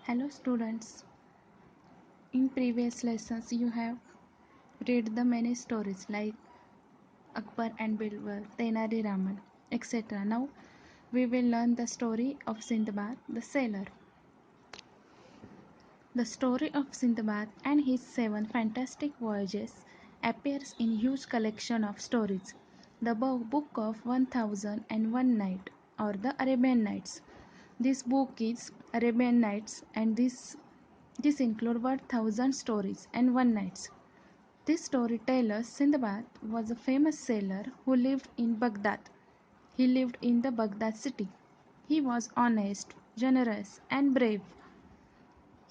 Hello students, in previous lessons you have read the many stories like Akbar and Bilbar, Tenari Raman, etc. Now we will learn the story of Sindbad the sailor. The story of Sindbad and his 7 fantastic voyages appears in huge collection of stories, the Book of 1001 Night or the Arabian Nights. This book is Arabian Nights and this include 1000 stories and one nights. This storyteller Sindbad was a famous sailor who lived in Baghdad. He lived in the Baghdad city. He was honest, generous, and brave.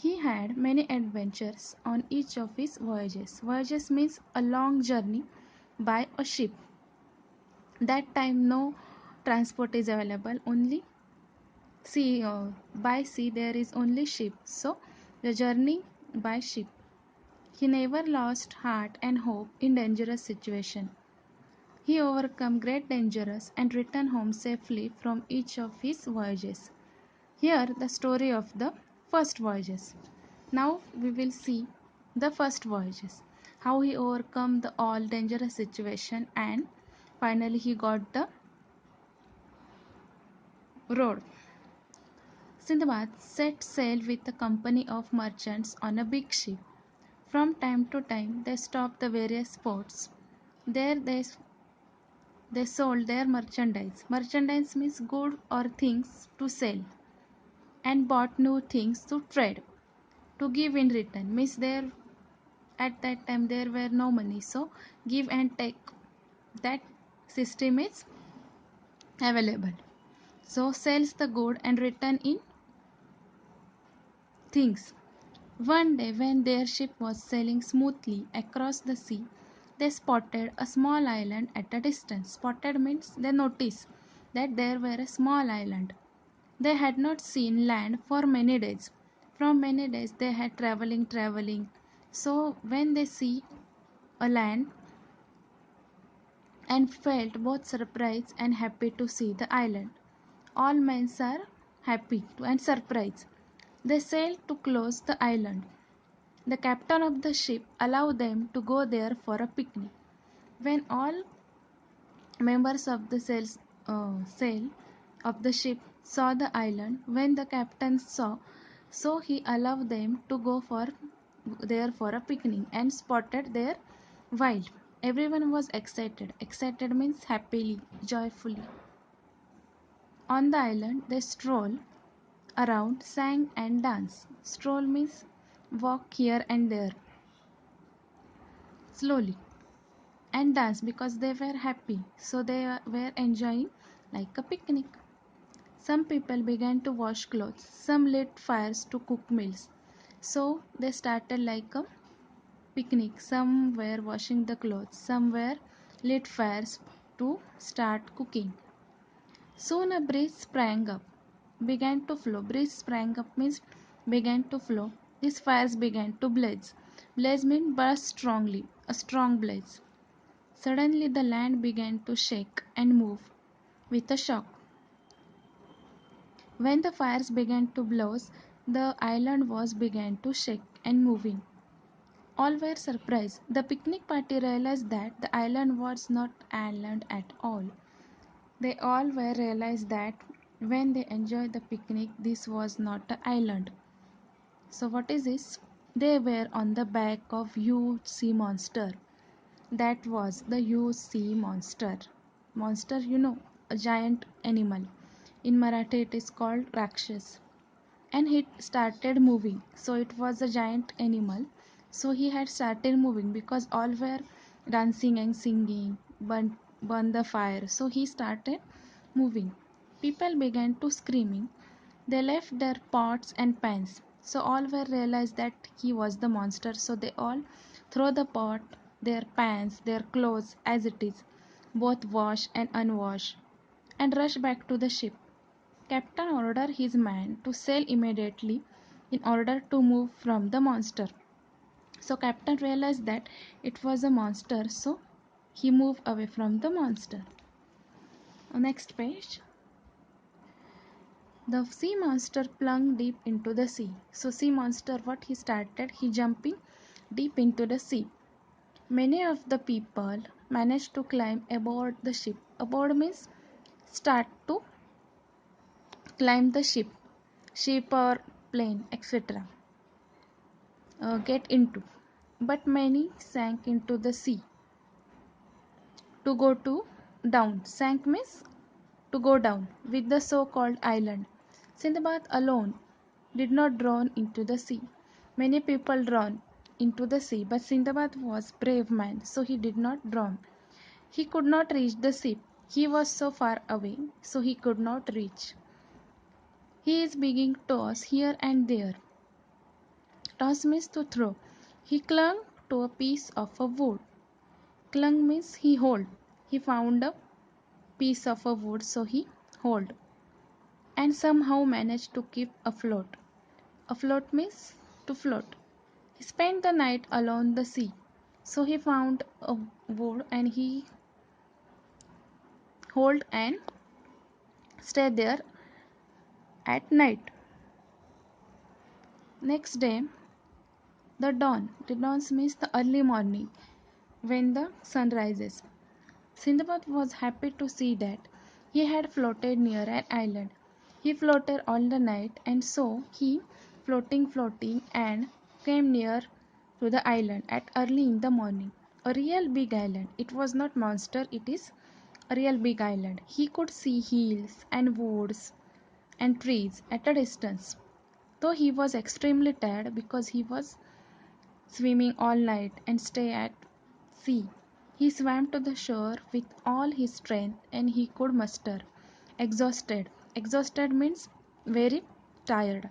He had many adventures on each of his voyages. Voyages means a long journey by a ship. That time no transport is available, only by sea there is only ship. So the journey by ship. He never lost heart and hope in dangerous situation. He overcame great dangers and returned home safely from each of his voyages. Here the story of the first voyages. Now we will see the first voyages. How he overcome the all dangerous situation and finally he got the road. Sindbad set sail with a company of merchants on a big ship. From time to time they stopped the various ports. There they sold their merchandise. Merchandise means good or things to sell and bought new things to trade. To give in return means there at that time there were no money, so give and take, that system is available. So sells the good and return in things. One day when their ship was sailing smoothly across the sea, they spotted a small island at a distance. Spotted means they noticed that there were a small island. They had not seen land for many days. From many days they had traveling. So when they see a land and felt both surprised and happy to see the island. All men are happy and surprised. They sailed to close the island. The captain of the ship allowed them to go there for a picnic. When all members of the sail of the ship saw the island, when the captain saw, so he allowed them to go for there for a picnic and spotted their wild. Everyone was excited. Excited means happily, joyfully. On the island, they strolled around, sang and danced. Stroll means walk here and there slowly, and dance because they were happy, so they were enjoying like a picnic. Some people began to wash clothes, some lit fires to cook meals. So they started like a picnic. Some were washing the clothes, some were lit fires to start cooking. Soon a breeze sprang up, began to flow. Breeze sprang up means began to flow. These fires began to blaze. Blaze means burst strongly, a strong blaze. Suddenly the land began to shake and move with a shock. When the fires began to blaze, the island was began to shake and moving. All were surprised. The picnic party realized that the island was not island at all. They all were realized that when they enjoyed the picnic, this was not an island. So what is this? They were on the back of huge sea monster. That was the huge sea monster. Monster, a giant animal. In Marathi it is called Rakshas. And he started moving. So it was a giant animal. So he had started moving because all were dancing and singing, burn the fire. So he started moving. People began to screaming. They left their pots and pans. So all were realized that he was the monster. So they all throw the pot, their pans, their clothes as it is, both wash and unwash, and rush back to the ship. Captain ordered his men to sail immediately in order to move from the monster. So Captain realized that it was a monster, so he moved away from the monster. Next page. The sea monster plunged deep into the sea. So sea monster, what he started, he jumping deep into the sea. Many of the people managed to climb aboard the ship. Aboard means start to climb the ship or plane, etc. Get into. But many sank into the sea to go to down. Sank means to go down with the so-called island. Sindbad alone did not drown into the sea. Many people drowned into the sea, but Sindbad was brave man, so he did not drown. He could not reach the ship. He was so far away, so he could not reach. He is being tossed here and there. Toss means to throw. He clung to a piece of a wood. Clung means he hold. He found a piece of a wood, so he hold and somehow managed to keep afloat. Afloat means to float. He spent the night along the sea. So he found a wood and he hold and stay there at night. Next day, the dawn. The dawn means the early morning when the sun rises. Sindbad was happy to see that he had floated near an island. He floated all the night and so he floating and came near to the island at early in the morning. A real big island. It was not monster, it is a real big island. He could see hills and woods and trees at a distance. Though he was extremely tired because he was swimming all night and stay at sea. He swam to the shore with all his strength and he could muster. Exhausted. Exhausted means very tired.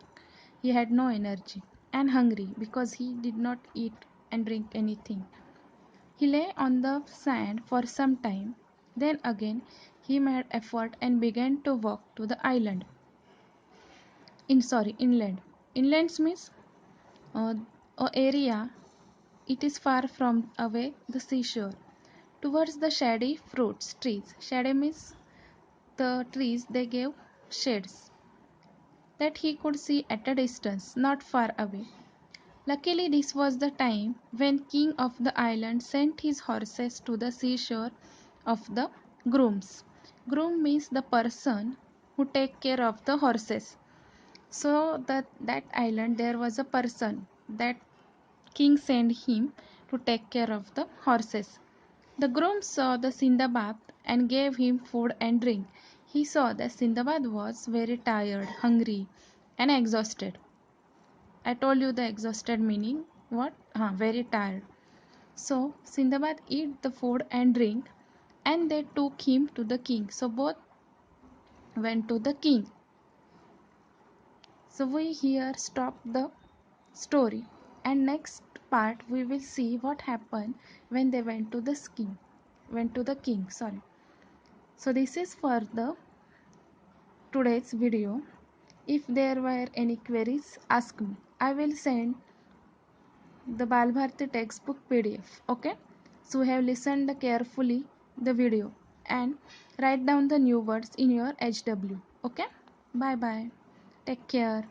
He had no energy and hungry because he did not eat and drink anything. He lay on the sand for some time. Then again he made effort and began to walk to the island. Inland. Inlands means uh, a area. It is far from away the seashore. Towards the shady fruits trees. Shady means the trees they gave shades that he could see at a distance, not far away. Luckily, this was the time when King of the island sent his horses to the seashore of the grooms. Groom means the person who take care of the horses. So that island there was a person that king sent him to take care of the horses. The groom saw the Sindbad and gave him food and drink. He saw that Sindbad was very tired, hungry, and exhausted. I told you the exhausted meaning what? Very tired. So Sindbad ate the food and drink, and they took him to the king. So both went to the king. So we here stop the story, and next part we will see what happened when they went to the king. Sorry. So this is for the today's video. If there were any queries, ask me. I will send the Balbharti textbook PDF. Okay. So you have listened carefully the video and write down the new words in your HW. Okay. Bye bye. Take care.